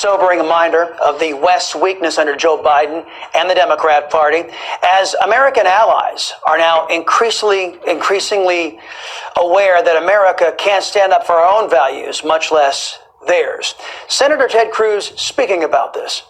sobering reminder of the West's weakness under Joe Biden and the Democrat Party, as American allies are now increasingly aware that America can't stand up for our own values, much less theirs. Senator Ted Cruz speaking about this.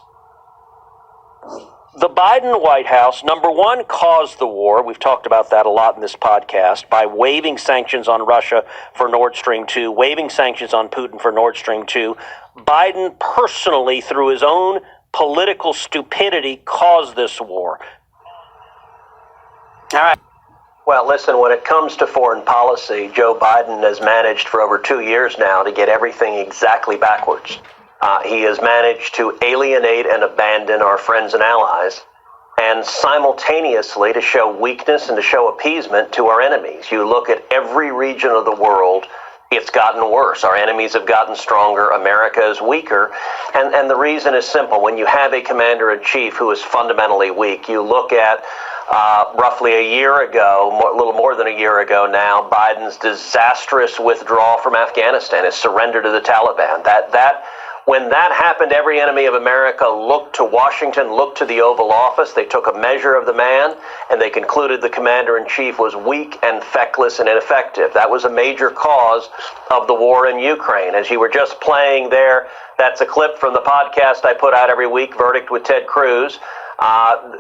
The Biden White House, number one, caused the war. We've talked about that a lot in this podcast by waiving sanctions on Russia for Nord Stream 2, waiving sanctions on Putin for Nord Stream 2. Biden personally, through his own political stupidity, caused this war. All right. Well, listen, when it comes to foreign policy, Joe Biden has managed for over 2 years now to get everything exactly backwards. He has managed to alienate and abandon our friends and allies, and simultaneously to show weakness and to show appeasement to our enemies. You look at every region of the world, it's gotten worse. Our enemies have gotten stronger. America is weaker. And the reason is simple. When you have a commander-in-chief who is fundamentally weak, you look at roughly a year ago, a little more than a year ago now, Biden's disastrous withdrawal from Afghanistan, his surrender to the Taliban. When that happened, every enemy of America looked to Washington, looked to the Oval Office. They took a measure of the man, and they concluded the commander-in-chief was weak and feckless and ineffective. That was a major cause of the war in Ukraine. As you were just playing there, that's a clip from the podcast I put out every week, Verdict with Ted Cruz.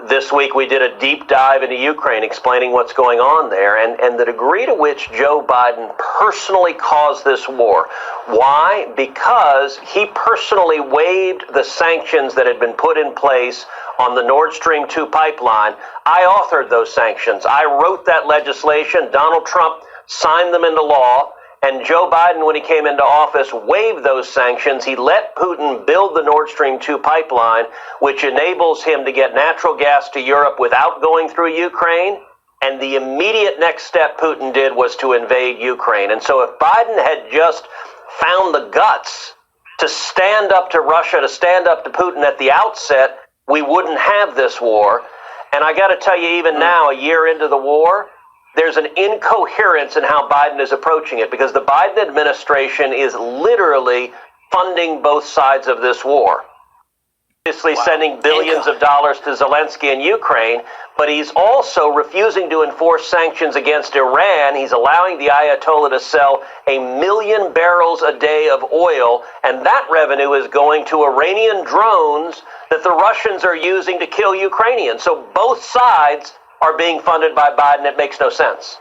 This week we did a deep dive into Ukraine, explaining what's going on there and the degree to which Joe Biden personally caused this war. Why? Because he personally waived the sanctions that had been put in place on the Nord Stream 2 pipeline. I authored those sanctions. I wrote that legislation. Donald Trump signed them into law. And Joe Biden, when he came into office, waived those sanctions. He let Putin build the Nord Stream 2 pipeline, which enables him to get natural gas to Europe without going through Ukraine. And the immediate next step Putin did was to invade Ukraine. And so if Biden had just found the guts to stand up to Russia, to stand up to Putin at the outset, we wouldn't have this war. And I got to tell you, even now, a year into the war, there's an incoherence in how Biden is approaching it, because the Biden administration is literally funding both sides of this war. Obviously sending billions of dollars to Zelensky in Ukraine, but he's also refusing to enforce sanctions against Iran. He's allowing the Ayatollah to sell 1 million barrels a day of oil, and that revenue is going to Iranian drones that the Russians are using to kill Ukrainians. So both sides are being funded by Biden. It makes no sense.